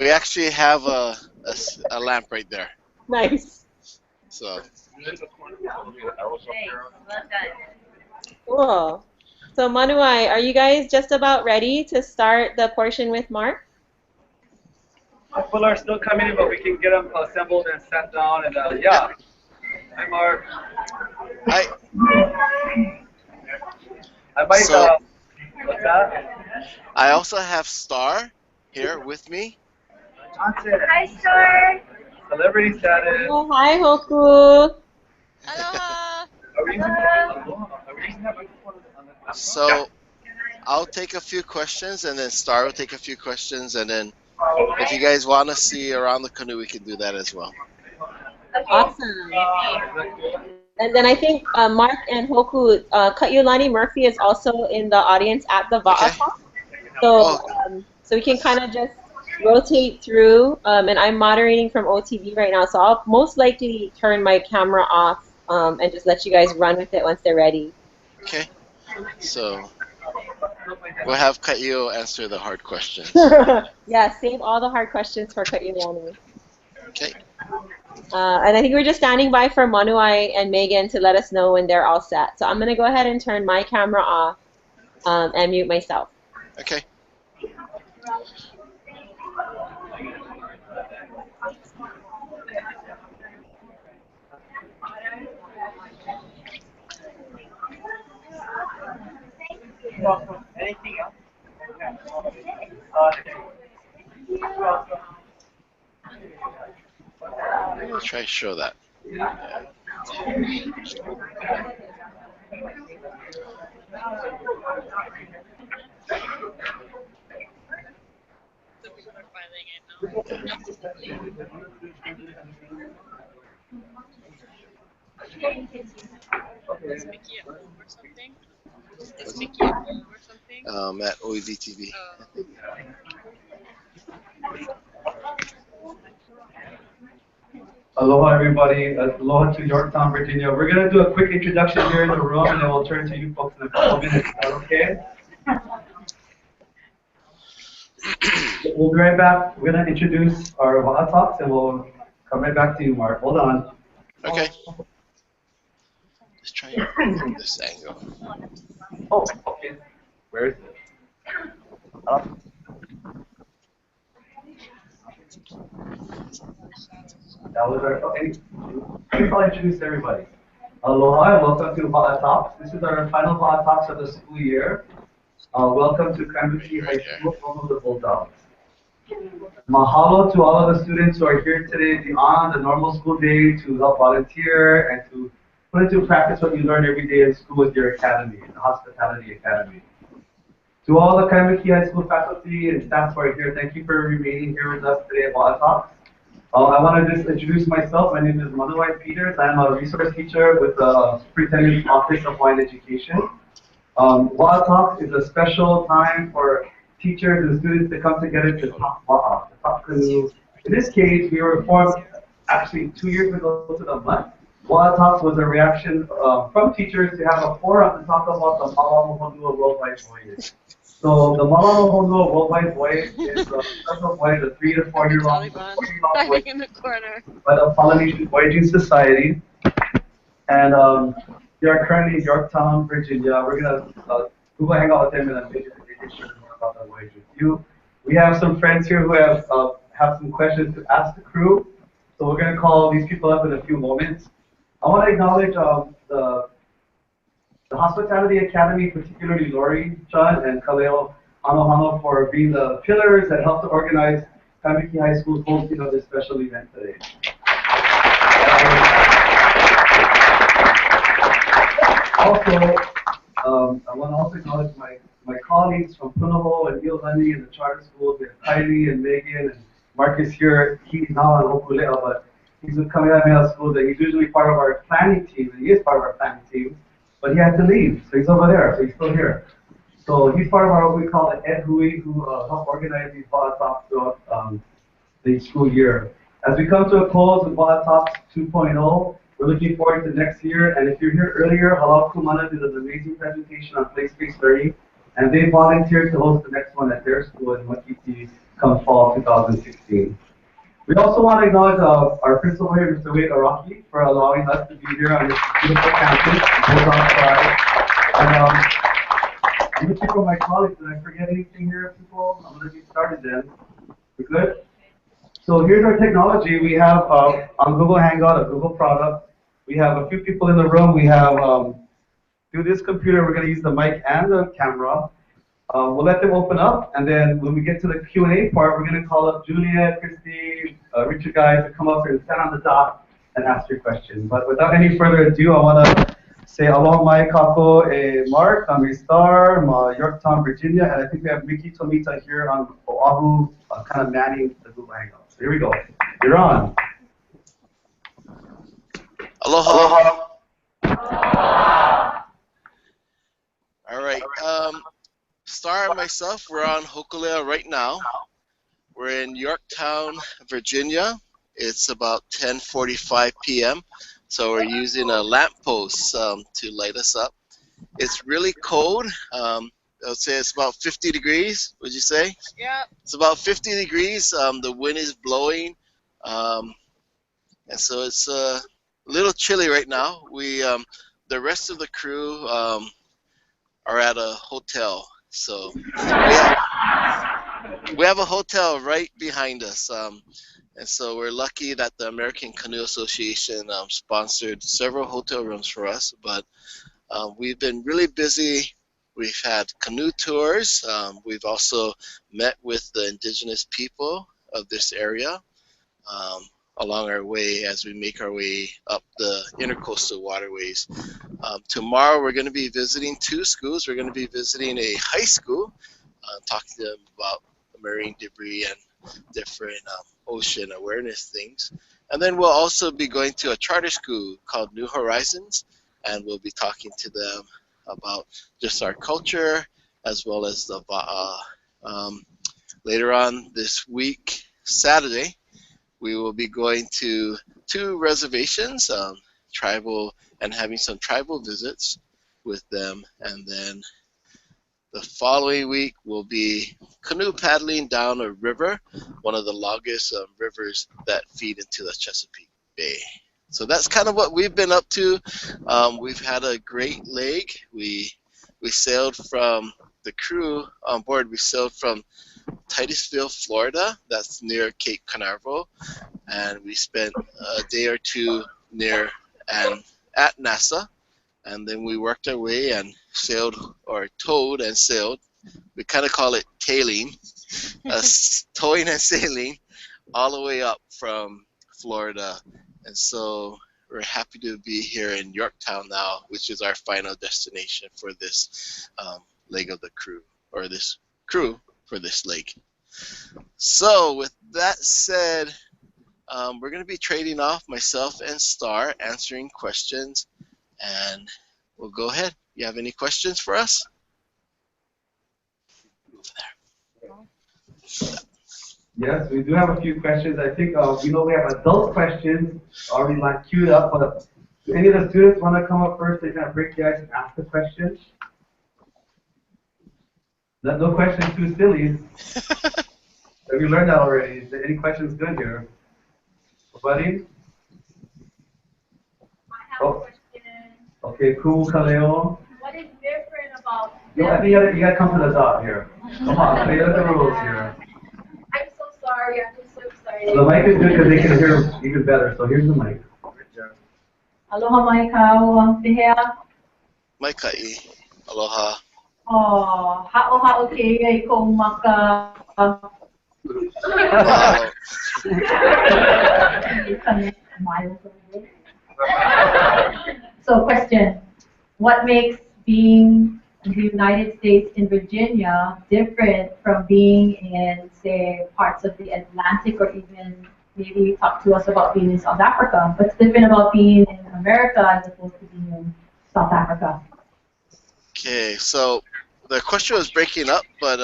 we actually have a lamp right there. Nice. So Cool. So Manuai, are you guys just about ready to start the portion with Mark? People are still coming in, but we can get them assembled and sat down. And yeah, hi Mark. I I might. so What's that? I also have Star here with me. Johnson. Hi, Star. Celebrity status. Oh, hi, Hoku. Aloha. Are we using that microphone on the laptop? So I'll take a few questions, and then Star will take a few questions, and then if you guys want to see around the canoe, we can do that as well. Awesome. And then I think Mark and Hoku, Kaiulani Murphy is also in the audience at the Waʻa Okay. talk. So, so we can kind of just rotate through. And I'm moderating from OTV right now, so I'll most likely turn my camera off and just let you guys run with it once they're ready. Okay. So we'll have Kaiyo answer the hard questions. Yeah, save all the hard questions for Kaiulani. Okay. And I think we're just standing by for Manuai and Megan to let us know when they're all set. So I'm going to go ahead and turn my camera off and mute myself. Okay. Anything else? I'm gonna try to show that. Is Mickey at home or something? Is Mickey at home or something? At OEVTV. Aloha, everybody. Aloha to Yorktown, Virginia. We're going to do a quick introduction here in the room, and then we'll turn to you folks in a couple minutes. Is that okay? We'll be right back. We're going to introduce our Waʻa talks, and we'll come right back to you, Mark. Hold on. Okay. Let's try from this angle. Oh, okay. Where is it? That was our. Okay. I'll introduce everybody. Aloha, and welcome to Waʻa Talks. This is our final Waʻa Talks of the school year. Welcome to Kaimuki High School, home of the Bulldogs. Mahalo to all of the students who are here today beyond the normal school day to help volunteer and to put into practice what you learn every day in school with your academy, the Hospitality Academy. To all the Kaimuki High School faculty and staff who are here, thank you for remaining here with us today at Waʻa Talks. I want to just introduce myself. My name is Manuai Peters. I'm a resource teacher with the Superintendent's Office of Hawaiian Education. Waʻa Talks is a special time for teachers and students to come together to talk Waʻa, to talk canoe. In this case, we were formed actually 2 years ago to the month. Waʻa Talks was a reaction from teachers to have a forum to talk about the Malama Honua Worldwide Voyage. So the Malama Honua Worldwide Voyage is a special voyage, a 3 to 4 year long voyage in the corner. by the Polynesian Voyaging Society. And they are currently in Yorktown, Virginia. We're gonna we will hang out with them in a minute and they can share more about the voyage with you. We have some friends here who have some questions to ask the crew. So we're gonna call these people up in a few moments. I want to acknowledge the Hospitality Academy, particularly Lori, John, and Kaleo Anohano for being the pillars that helped to organize Kaimuki High School's hosting of this special event today. Also, I want to also acknowledge my colleagues from Punahou and Iolani and the charter schools. We have Kylie and Megan and Marcus here. He's now at Hokulea, but he's with Kamehameha Schools, and he's usually part of our planning team, and he is part of our planning team, but he had to leave, so he's over there, so he's still here. So he's part of our, what we call the Ed Hui, who helped organize these Waʻa Talks throughout the school year. As we come to a close with Waʻa Talks 2.0, we're looking forward to next year, and if you're here earlier, Halal Kumana did an amazing presentation on place-based learning, and they volunteered to host the next one at their school in Makiti come fall 2016. We also want to acknowledge our principal here, Mr. Wade Araki, for allowing us to be here on this beautiful campus, both outside. And let me check with my colleagues. Did I forget anything here, people? I'm going to get started then. We're good? So here's our technology. We have on Google Hangout, a Google product. We have a few people in the room. We have, through this computer, we're going to use the mic and the camera. We'll let them open up, and then when we get to the Q&A part, we're going to call up Julia, Christy, Richard guys to come up and stand on the dot and ask your question. But without any further ado, I want to say aloha mai kako e Mark, I'm Star, Yorktown, Virginia, and I think we have Miki Tomita here on Oahu, kind of manning the Google Hangout. So here we go. You're on. Aloha. All right. Star and myself, we're on Hokulea right now. We're in Yorktown, Virginia. It's about 10:45 p.m. So we're using a lamppost to light us up. It's really cold. I would say it's about 50 degrees, would you say? Yeah. It's about 50 degrees. The wind is blowing. And so it's a little chilly right now. The rest of the crew are at a hotel. So we have a hotel right behind us. And so we're lucky that the American Canoe Association sponsored several hotel rooms for us. But we've been really busy. We've had canoe tours. We've also met with the indigenous people of this area along our way as we make our way up the intercoastal waterways. Tomorrow we're going to be visiting two schools. We're going to be visiting a high school, talking to them about marine debris and different ocean awareness things. And then we'll also be going to a charter school called New Horizons, and we'll be talking to them about just our culture as well as the Waʻa. Later on this week, Saturday, we will be going to two reservations, tribal, and having some tribal visits with them. And then the following week will be canoe paddling down a river, one of the longest rivers that feed into the Chesapeake Bay. So that's kind of what we've been up to. We've had a great leg. We sailed from the crew on board. We sailed from Titusville, Florida. That's near Cape Canaveral, and we spent a day or two near and at NASA, and then we worked our way and sailed, or towed and sailed. We kind of call it tailing, towing and sailing, all the way up from Florida. And so we're happy to be here in Yorktown now, which is our final destination for this leg of the crew, or this crew for this leg. So with that said, we're going to be trading off, myself and Star, answering questions, and we'll go ahead. You have any questions for us? Yes, we do have a few questions. I think we know we have adult questions already like queued up, but do any of the students want to come up first? They kind of break the ice and ask the question. No questions too silly. Have you learned that already? Is there any questions good here? Nobody? I have a question. Okay, cool, Kaleo. What is different about I think you gotta come to the dot here. Come on, play the rules here. I'm so sorry, I'm just so excited. The mic is good because they can hear even better, so here's the mic. Aloha mai ka pehea. Mai kai. Aloha. Oh, ha'o ke I ko maka. Wow. So question, what makes being in the United States in Virginia different from being in, say, parts of the Atlantic, or even maybe talk to us about being in South Africa? What's different about being in America as opposed to being in South Africa? Okay, so the question was breaking up, but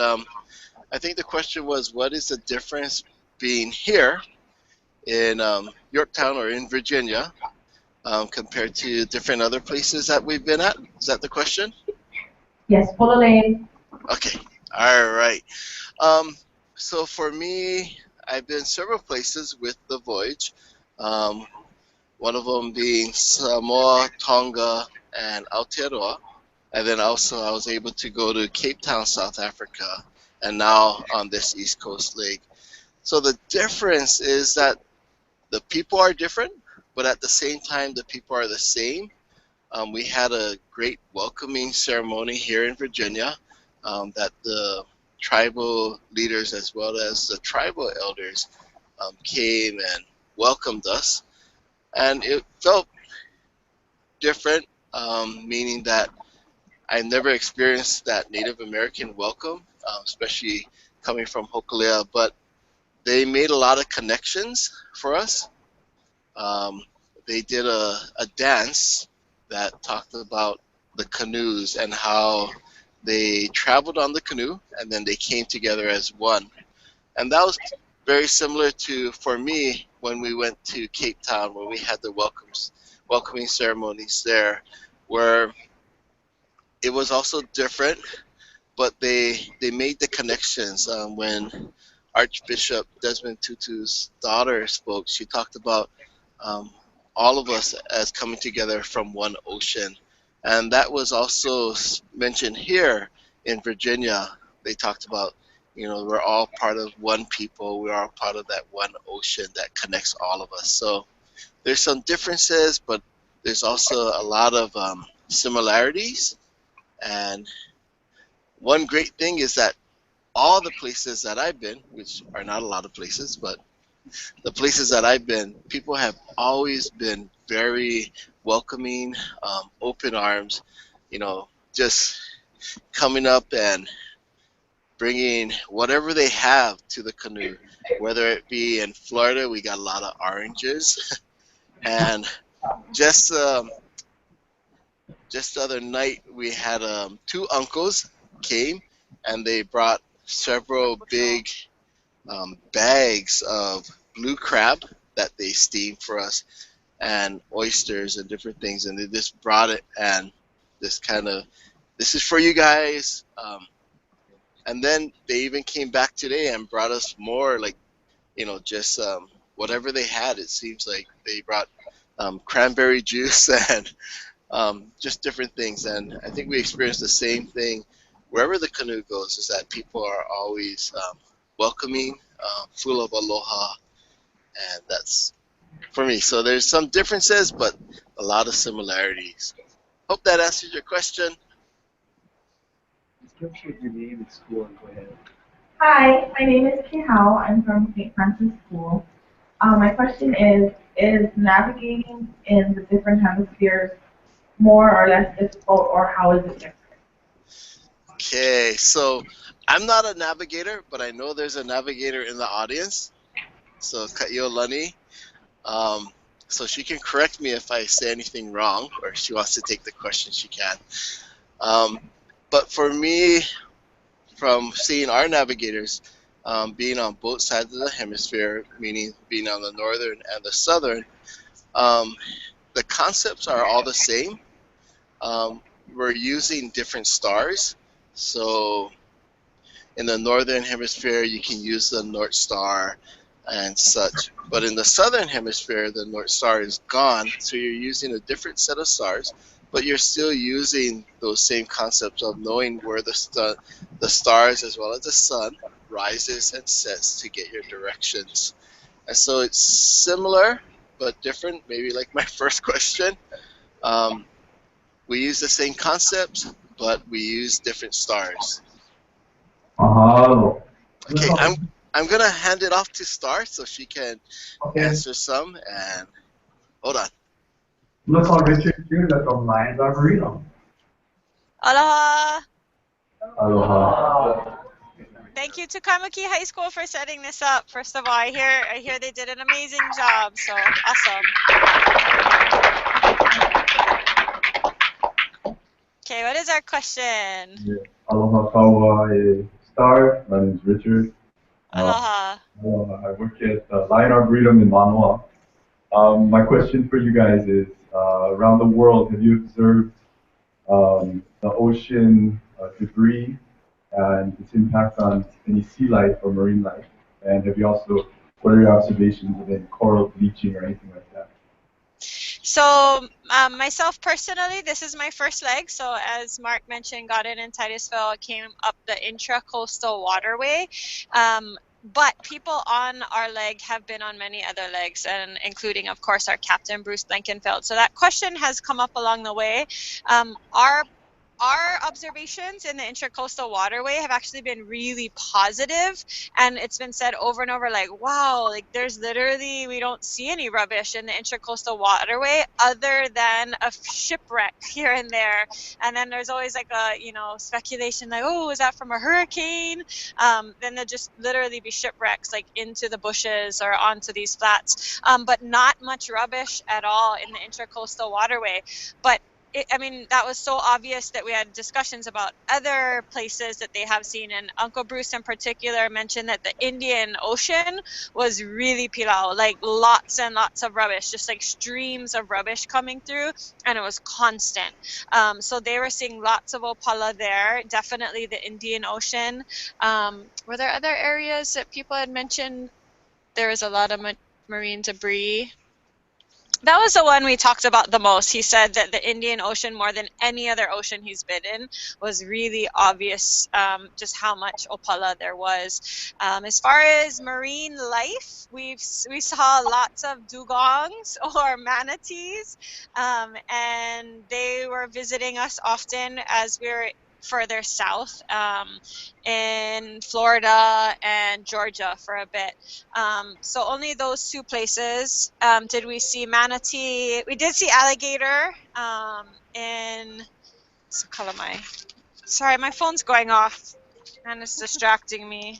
I think the question was, what is the difference being here in Yorktown or in Virginia compared to different other places that we've been at? Is that the question? Yes, Pololei. Okay, all right. So for me, I've been several places with the voyage. Um, one of them being Samoa, Tonga, and Aotearoa. And then also I was able to go to Cape Town, South Africa, and now on this East Coast leg. So the difference is that the people are different, but at the same time, the people are the same. We had a great welcoming ceremony here in Virginia that the tribal leaders as well as the tribal elders came and welcomed us. And it felt different, meaning that I never experienced that Native American welcome, especially coming from Hokulea, but they made a lot of connections for us. Um, they did a dance that talked about the canoes and how they traveled on the canoe and then they came together as one. And that was very similar to, for me, when we went to Cape Town, when we had the welcoming ceremonies there, where it was also different, but they made the connections. When Archbishop Desmond Tutu's daughter spoke, she talked about um, all of us as coming together from one ocean, and that was also mentioned here in Virginia. They talked about, we're all part of one people. We're all part of that one ocean that connects all of us. So there's some differences, but there's also a lot of similarities. And one great thing is that all the places that I've been, which are not a lot of places, but the places that I've been, people have always been very welcoming, open arms, just coming up and bringing whatever they have to the canoe. Whether it be in Florida, we got a lot of oranges, and just just the other night we had two uncles came, and they brought several big bags of blue crab that they steamed for us, and oysters and different things, and they just brought it and this kind of, this is for you guys. And then they even came back today and brought us more, like, just whatever they had. It seems like they brought cranberry juice and just different things. And I think we experienced the same thing wherever the canoe goes, is that people are always welcoming, full of aloha, and that's for me. So there's some differences, but a lot of similarities. Hope that answers your question. Just give your name and school and go ahead. Hi, my name is Kihao. I'm from St. Francis School. My question is navigating in the different hemispheres more or less difficult, or how is it different? Okay, so I'm not a navigator, but I know there's a navigator in the audience. So Kaiolani, so she can correct me if I say anything wrong, or if she wants to take the question, she can. But for me, from seeing our navigators, being on both sides of the hemisphere, meaning being on the northern and the southern, the concepts are all the same. We're using different stars. So in the northern hemisphere, you can use the North Star and such. But in the southern hemisphere, the North Star is gone, so you're using a different set of stars, but you're still using those same concepts of knowing where the stars as well as the sun rises and sets to get your directions. And so it's similar but different, maybe like my first question. We use the same concepts, but we use different stars. Mahalo. Okay, I'm gonna hand it off to Star so she can answer some. And hold on. Look how Richard Jr. from Lions Arboretum. Aloha! Aloha. Thank you to Kaimuki High School for setting this up. First of all, I hear they did an amazing job, so awesome. Okay, what is our question? Yeah. Aloha kaua Star. My name is Richard. Aloha. I work at Lion Arboretum in Manoa. My question for you guys is, around the world, have you observed the ocean debris and its impact on any sea life or marine life? And have you also, what are your observations of any coral bleaching or anything like that? So myself personally, this is my first leg. So as Mark mentioned, got in Titusville, came up the intra-coastal waterway. But people on our leg have been on many other legs, and including, of course, our captain, Bruce Blankenfeld. So that question has come up along the way. Our observations in the intracoastal waterway have actually been really positive, and it's been said over and over, like, wow, like there's literally, we don't see any rubbish in the intracoastal waterway other than a shipwreck here and there. And then there's always like a, you know, speculation like, oh, is that from a hurricane? Then there'll just literally be shipwrecks like into the bushes or onto these flats, but not much rubbish at all in the intracoastal waterway. But I mean, that was so obvious that we had discussions about other places that they have seen. And Uncle Bruce in particular mentioned that the Indian Ocean was really pilau, like lots and lots of rubbish, just like streams of rubbish coming through, and it was constant. So they were seeing lots of opala there, definitely the Indian Ocean. Were there other areas that people had mentioned? There was a lot of marine debris. That was the one we talked about the most. He said that the Indian Ocean, more than any other ocean he's been in, was really obvious just how much opala there was. As far as marine life, we saw lots of dugongs or manatees, and they were visiting us often as we were further south in Florida and Georgia for a bit. So only those two places did we see manatee. We did see alligator in sorry, my phone's going off and it's distracting me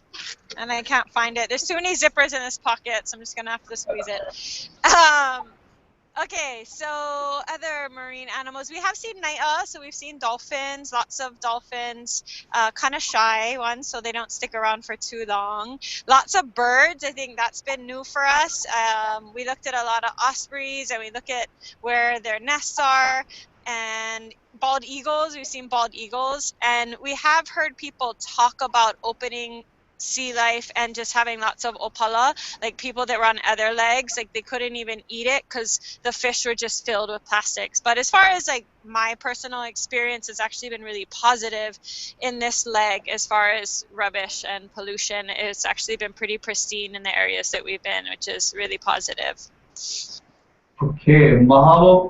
and I can't find it. There's too many zippers in this pocket, so I'm just gonna have to squeeze it. Okay, so other marine animals. We have seen nai'a, so we've seen dolphins, lots of dolphins, kind of shy ones, so they don't stick around for too long. Lots of birds. I think that's been new for us. We looked at a lot of ospreys, and we look at where their nests are, and bald eagles. We've seen bald eagles, and we have heard people talk about opening sea life and just having lots of opala, like people that were on other legs, like they couldn't even eat it because the fish were just filled with plastics. But as far as like my personal experience, has actually been really positive in this leg as far as rubbish and pollution. It's actually been pretty pristine in the areas that we've been, which is really positive. Okay, mahalo.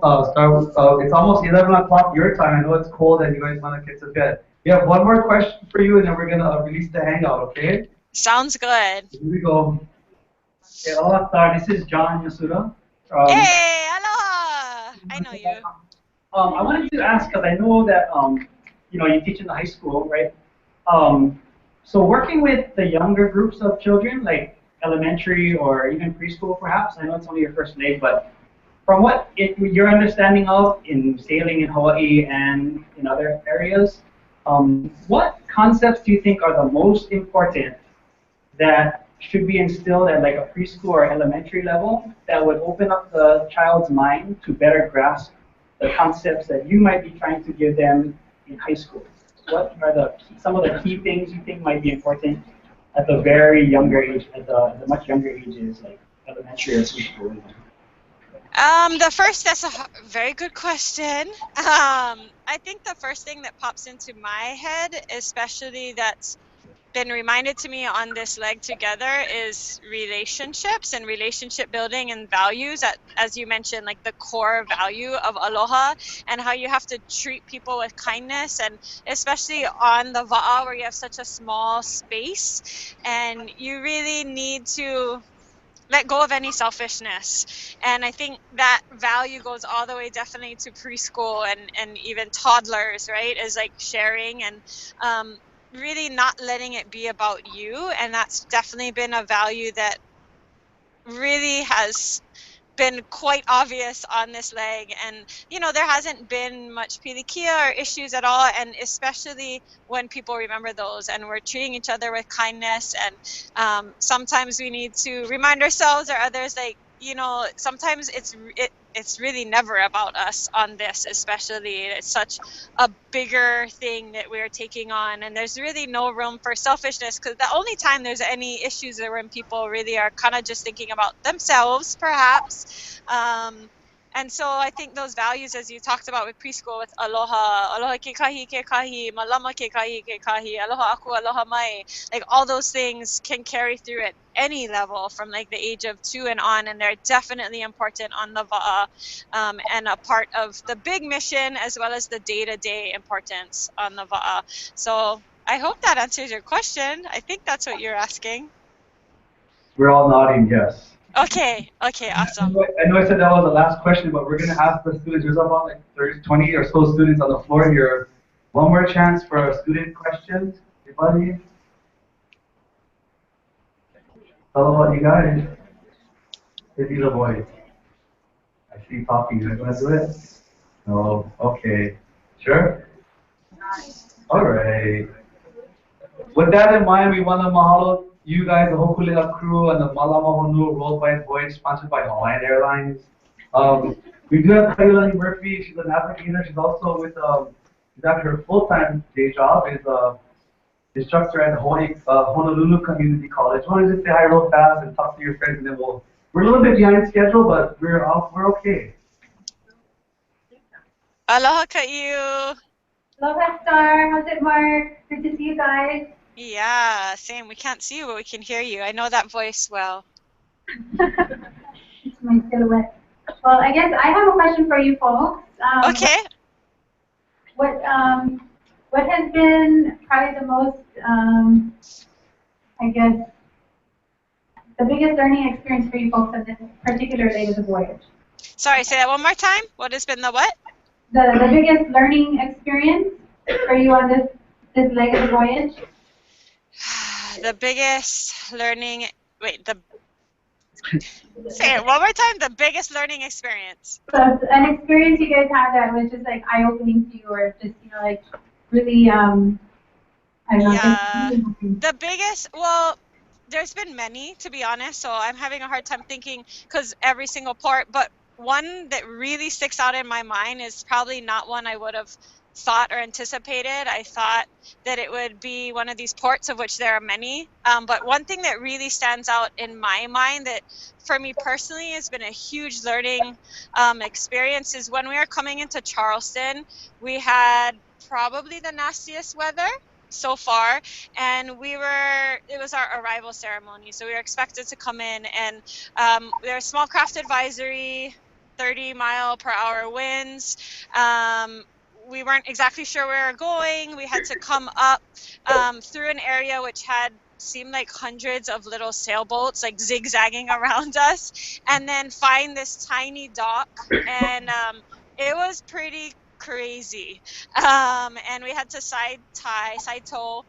It's almost 11 o'clock your time. I know it's cold and you guys want to get to bed. We have one more question for you, and then we're going to release the hangout, okay? Sounds good. Here we go. Okay, aloha, this is John Yasuda. Hey, aloha! I know you. I wanted to ask, because I know that you teach in the high school, right? So working with the younger groups of children, like elementary or even preschool, perhaps. I know it's only your first leg, but from what your understanding of in sailing in Hawaii and in other areas, what concepts do you think are the most important that should be instilled at like a preschool or elementary level that would open up the child's mind to better grasp the concepts that you might be trying to give them in high school? What are some of the key things you think might be important at the very younger age, at the much younger ages, like elementary or preschool? That's a very good question. I think the first thing that pops into my head, especially that's been reminded to me on this leg together, is relationships and relationship building and values, as you mentioned, like the core value of aloha and how you have to treat people with kindness, and especially on the Waʻa where you have such a small space and you really need to let go of any selfishness. And I think that value goes all the way definitely to preschool and even toddlers, right? Is like sharing and really not letting it be about you. And that's definitely been a value that really has been quite obvious on this leg. And there hasn't been much pilikia or issues at all, and especially when people remember those and we're treating each other with kindness. And sometimes we need to remind ourselves or others, like, you know, sometimes it's really never about us on this, especially. It's such a bigger thing that we're taking on, and there's really no room for selfishness, because the only time there's any issues are when people really are kind of just thinking about themselves, perhaps. And so I think those values, as you talked about with preschool, with aloha, aloha ke kahi, malama ke kahi, aloha aku, aloha mai, like all those things can carry through at any level from like the age of 2 and on, and they're definitely important on the wa'a, and a part of the big mission as well as the day-to-day importance on the wa'a. So I hope that answers your question. I think that's what you're asking. We're all nodding yes. Okay, awesome. I know I said that was the last question, but we're going to ask the students. There's about like 30, 20 or so students on the floor here. One more chance for student questions. Anybody? Tell about you guys. Maybe the boys. I see talking. You're going to do it? No. Okay. Sure? All right. With that in mind, we want to mahalo you guys, the Hokulea crew, and the Malama Honua Worldwide Voyage, sponsored by Hawaiian Airlines. We do have Kailani Murphy. She's a navigator. She's also with, she's at her full-time day job is instructor at Hawaii Honolulu Community College. Why don't you just say hi real fast and talk to your friends, and then we're a little bit behind schedule, but we're okay. Aloha Ka'iu. Aloha Star, how's it, Mark? Good to see you guys. Yeah, same. We can't see you, but we can hear you. I know that voice well. It's my silhouette. Well, I guess I have a question for you folks. Okay. What has been probably the most, I guess, the biggest learning experience for you folks on this particular leg of the voyage? Sorry, say that one more time. What has been the what? The biggest learning experience for you on this leg of the voyage? The biggest learning. Wait, say it one more time. The biggest learning experience. So an experience you guys had that was just like eye-opening to you, or just like really I don't know. Yeah. The biggest. Well, there's been many, to be honest. So I'm having a hard time thinking because every single port. But one that really sticks out in my mind is probably not one I would have thought or anticipated. I thought that it would be one of these ports, of which there are many. But one thing that really stands out in my mind that for me personally has been a huge learning experience is when we were coming into Charleston, we had probably the nastiest weather so far, and it was our arrival ceremony, so we were expected to come in, and there was small craft advisory, 30-mile-per-hour winds. We weren't exactly sure where we were going. We had to come up through an area which seemed like hundreds of little sailboats like zigzagging around us, and then find this tiny dock, and it was pretty crazy. And we had to side tow,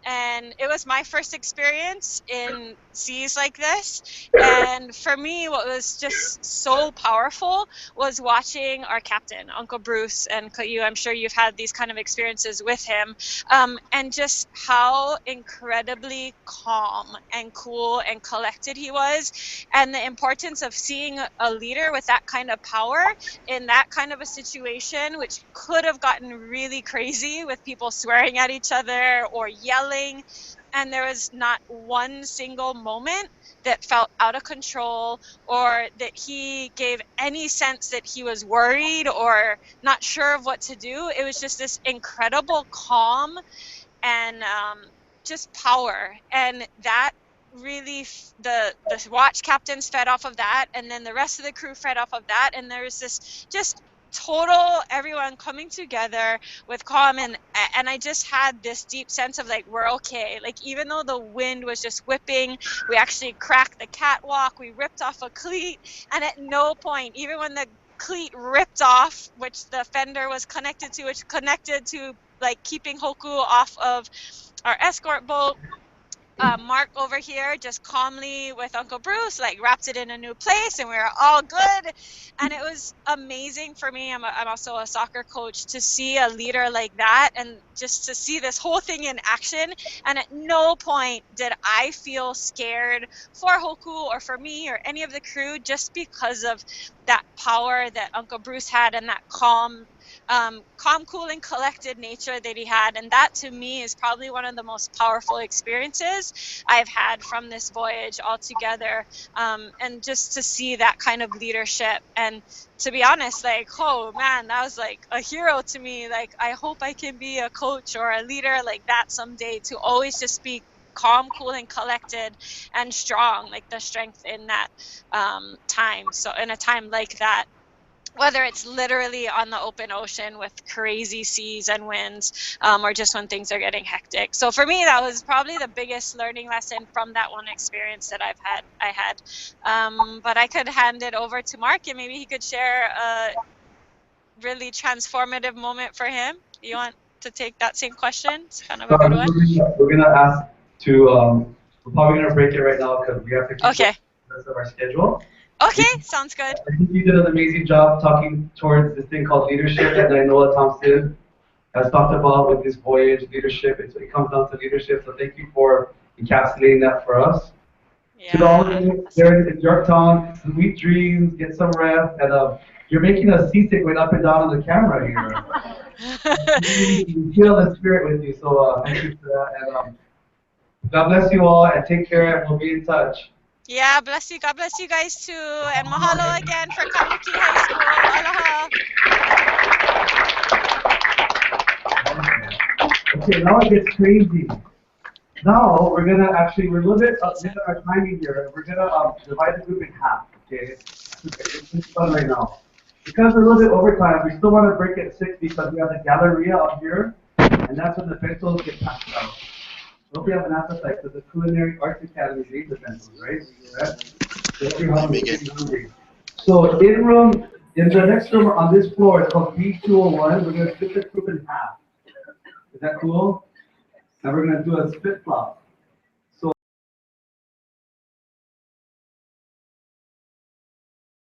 and it was my first experience in seas like this. And for me, what was just so powerful was watching our captain, Uncle Bruce, and you, I'm sure you've had these kind of experiences with him, and just how incredibly calm and cool and collected he was, and the importance of seeing a leader with that kind of power in that kind of a situation, which could have gotten really crazy with people swearing at each other or yelling. And there was not one single moment that felt out of control or that he gave any sense that he was worried or not sure of what to do. It was just this incredible calm and just power. And that really, the watch captains fed off of that, and then the rest of the crew fed off of that, and there was this just total everyone coming together with calm, and I just had this deep sense of like, we're okay. Like, even though the wind was just whipping, we actually cracked the catwalk, we ripped off a cleat, and at no point, even when the cleat ripped off, which the fender was connected to, which connected to like keeping Hoku off of our escort boat, Mark over here just calmly with Uncle Bruce, like wrapped it in a new place, and we were all good. And it was amazing for me. I'm also a soccer coach, to see a leader like that and just to see this whole thing in action. And at no point did I feel scared for Hoku or for me or any of the crew, just because of that power that Uncle Bruce had and that calm, cool, and collected nature that he had. And that to me is probably one of the most powerful experiences I've had from this voyage altogether. And just to see that kind of leadership, and to be honest, like, oh man, that was like a hero to me. Like, I hope I can be a coach or a leader like that someday, to always just be calm, cool, and collected and strong, like the strength in that time. So in a time like that, whether it's literally on the open ocean with crazy seas and winds, or just when things are getting hectic. So for me, that was probably the biggest learning lesson from that one experience that I had. But I could hand it over to Mark, and maybe he could share a really transformative moment for him. You want to take that same question? It's kind of a good one. We're gonna ask to. We're probably gonna break it right now because we have to keep Okay. the rest of our schedule. Okay, sounds good. I think you did an amazing job talking towards this thing called leadership, and I know that Thompson has talked about with this voyage leadership. It comes down to leadership. So thank you for encapsulating that for us. Yeah. To all of you there in Yorktown, sweet dreams, get some rest, and you're making us seasick going up and down on the camera here. You feel the spirit with you, so thank you for that. And God bless you all, and take care, and we'll be in touch. Yeah, bless you. God bless you guys too. And mahalo again for Kaimuki High School. Aloha. Okay, now it gets crazy. Now we're a little bit in our timing here. We're gonna divide the group in half. Okay, it's fun right now. Because we're a little bit over time, we still want to break it at 6 because we have the Galleria up here, and that's when the pencils get passed out. Hope you have an appetite for the Culinary Arts Academy needs the pencils, right? So in the next room on this floor, it's called B201. We're gonna split the group in half. Is that cool? Now we're gonna do a split flop.